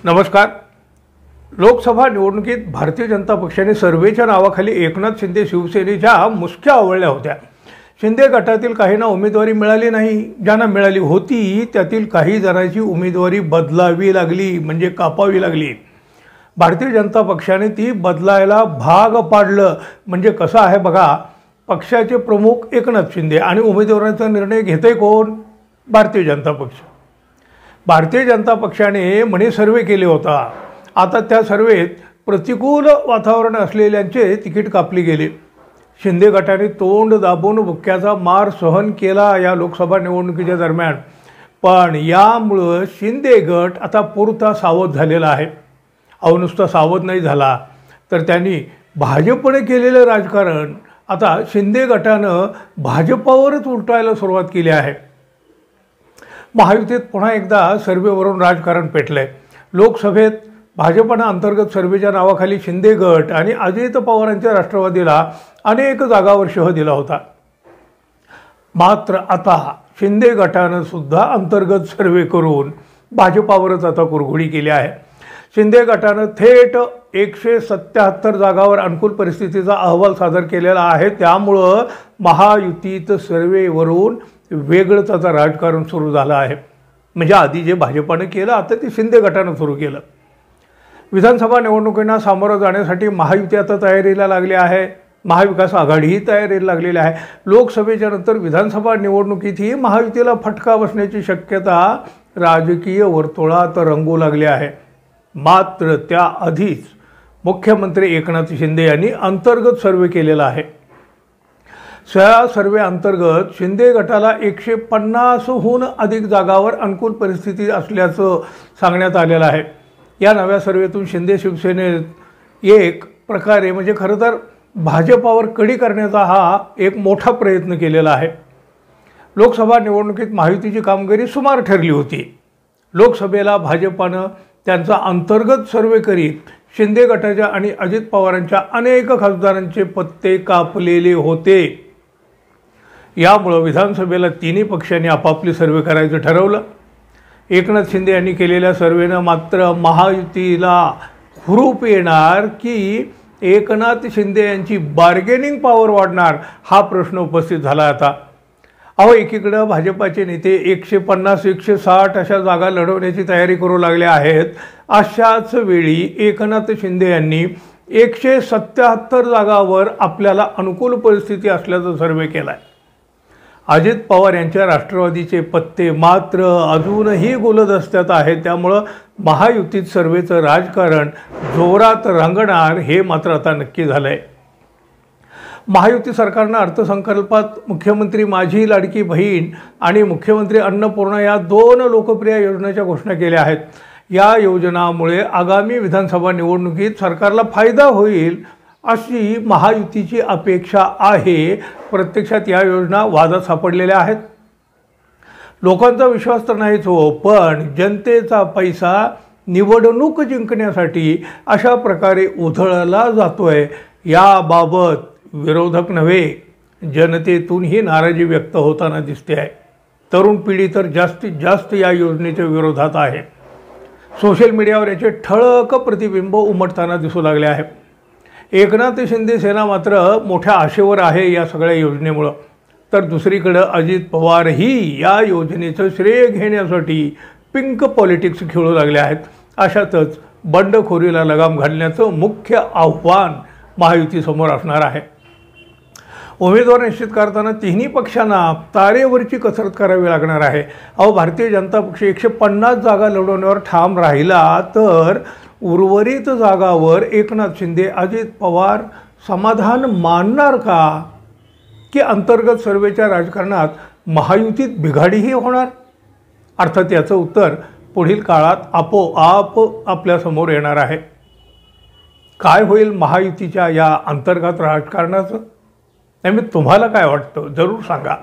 नमस्कार। लोकसभा निवडणुकीत भारतीय जनता पक्षाने सर्वेच्या नावाखाली एकनाथ शिंदे शिवसेनेच्या मुसक्या आवळल्या होत्या। शिंदे गटातील काहींना उमेदवारी मिळाली नाही, ज्यांना मिळाली होती त्यातील काही जणांची उमेदवारी बदलावी लागली, म्हणजे कापावी लागली। भारतीय जनता पक्षाने ती बदलायला भाग पाडलं। म्हणजे कसं आहे बघा, पक्षाचे प्रमुख एकनाथ शिंदे आणि उमेदवारांचा निर्णय घेते कोण? भारतीय जनता पक्ष। भारतीय जनता पक्षाने म्हणे सर्वे केले होता, आता त्या सर्वेत प्रतिकूल वातावरण असलेल्यांचे तिकीट कापले गेले। शिंदे गटाने तोंड दाबून बुक्क्याचा मार सहन केला या लोकसभा निवडणुकीच्या दरम्यान, पण यामुळे शिंदे गट आता पुरता सावध झालेला आहे। अहो, नुसता सावध नाही झाला तर त्यांनी भाजपने केलेले राजकारण आता शिंदे गटानं भाजपावरच उलटायला सुरुवात केली आहे। महायुतीत पुन्हा एकदा सर्वेवरून राजकारण पेटलंय। लोकसभेत भाजपनं अंतर्गत सर्वेच्या नावाखाली शिंदे गट आणि अजित पवारांच्या राष्ट्रवादीला अनेक जागावर शह दिला होता। मात्र आता शिंदे गटानं सुद्धा अंतर्गत सर्वे करून भाजपावरच आता कुरघोडी केली आहे। शिंदे गटानं थेट 177 जागावर अनुकूल परिस्थितीचा अहवाल सादर केलेला आहे। त्यामुळं महायुतीत सर्वेवरून वेगळंच आता राजकारण सुरू झालं आहे। म्हणजे आधी जे भाजपानं केलं आता ते शिंदे गटानं सुरू केलं। विधानसभा निवडणुकींना सामोरं जाण्यासाठी महायुती आता तयारीला लागली आहे। महाविकास आघाडीही तयारीला लागलेली आहे। लोकसभेच्या नंतर विधानसभा निवडणुकीतही महायुतीला फटका बसण्याची शक्यता राजकीय वर्तुळात रंगू लागली आहे। मात्र त्याआधीच मुख्यमंत्री एकनाथ शिंदे यांनी अंतर्गत सर्वे केलेला आहे। त्या सर्वे अंतर्गत शिंदे गटाला 150हून अधिक जागावर अनुकूल परिस्थिती असल्याचं सांगण्यात आलेलं आहे। या नव्या सर्वेतून शिंदे शिवसेनेत एक प्रकारे म्हणजे खरं तर भाजपावर कडी करण्याचा हा एक मोठा प्रयत्न केलेला आहे। लोकसभा निवडणुकीत महायुतीची कामगिरी सुमार ठरली होती। लोकसभेला भाजपानं त्यांचा अंतर्गत सर्वे करीत शिंदे गटाच्या आणि अजित पवारांच्या अनेक खासदारांचे पत्ते कापलेले होते। यामुळे विधानसभेला तिन्ही पक्षांनी आपापली सर्वे करायचं ठरवलं। एकनाथ शिंदे यांनी केलेल्या सर्वेनं मात्र महायुतीला हुरूप येणार की एकनाथ शिंदे यांची बार्गेनिंग पॉवर वाढणार हा प्रश्न उपस्थित झाला आता। अहो, एकीकडे भाजपाचे नेते 150 160 अशा जागा लढवण्याची तयारी करू लागले आहेत। अशाच वेळी एकनाथ शिंदे यांनी 177 जागावर आपल्याला अनुकूल परिस्थिती असल्याचा सर्वे केलाय। अजित पवार यांच्या राष्ट्रवादीचे पत्ते मात्र अजूनही गुलदस्त्यात आहेत। त्यामुळं महायुतीत सर्वेचं राजकारण जोरात रंगणार हे मात्र आता नक्की झालंय। महायुती सरकारनं अर्थसंकल्पात मुख्यमंत्री माझी लाडकी बहीण आणि मुख्यमंत्री अन्नपूर्णा या 2 लोकप्रिय योजनेच्या घोषणा केल्या आहेत। या योजनामुळे आगामी विधानसभा निवडणुकीत सरकारला फायदा होईल अशी महायुतीची अपेक्षा आहे। प्रत्यक्षात या योजना वादात सापडलेल्या आहेत। लोकांचा विश्वास तर नाहीच हो, पण जनतेचा पैसा निवडणूक जिंकण्यासाठी अशा प्रकारे उधळला जातोय याबाबत विरोधक नव्हे, जनतेतूनही नाराजी व्यक्त होताना दिसते आहे। तरुण पिढी तर जास्तीत जास्त या योजनेच्या विरोधात आहे। सोशल मीडियावर याचे ठळक प्रतिबिंब उमटताना दिसू लागले आहे। एकनाथ शिंदे सेना मात्र मोठ्या आशेवर आहे या सगळ्या योजनेमुळं, तर दुसरीकडे अजित पवारही या योजनेचं श्रेय घेण्यासाठी पिंक पॉलिटिक्स खेळू लागले आहेत। अशातच बंडखोरीला लगाम घालण्याचं मुख्य आव्हान महायुतीसमोर असणार आहे। उमेदवार निश्चित करताना तिन्ही पक्षांना तारेवरची कसरत करावी लागणार आहे। अहो, भारतीय जनता पक्ष 150 जागा लढवण्यावर ठाम राहिला तर उर्वरित जागावर एकनाथ शिंदे अजित पवार समाधान मानणार का? की अंतर्गत सर्वेच्या राजकारणात महायुतीत बिघाडीही होणार? अर्थात याचं उत्तर पुढील काळात आपोआप आपल्यासमोर येणार आहे। काय होईल महायुतीच्या या अंतर्गत राजकारणाचं? तुम्हाला काय वाटतं जरूर सांगा।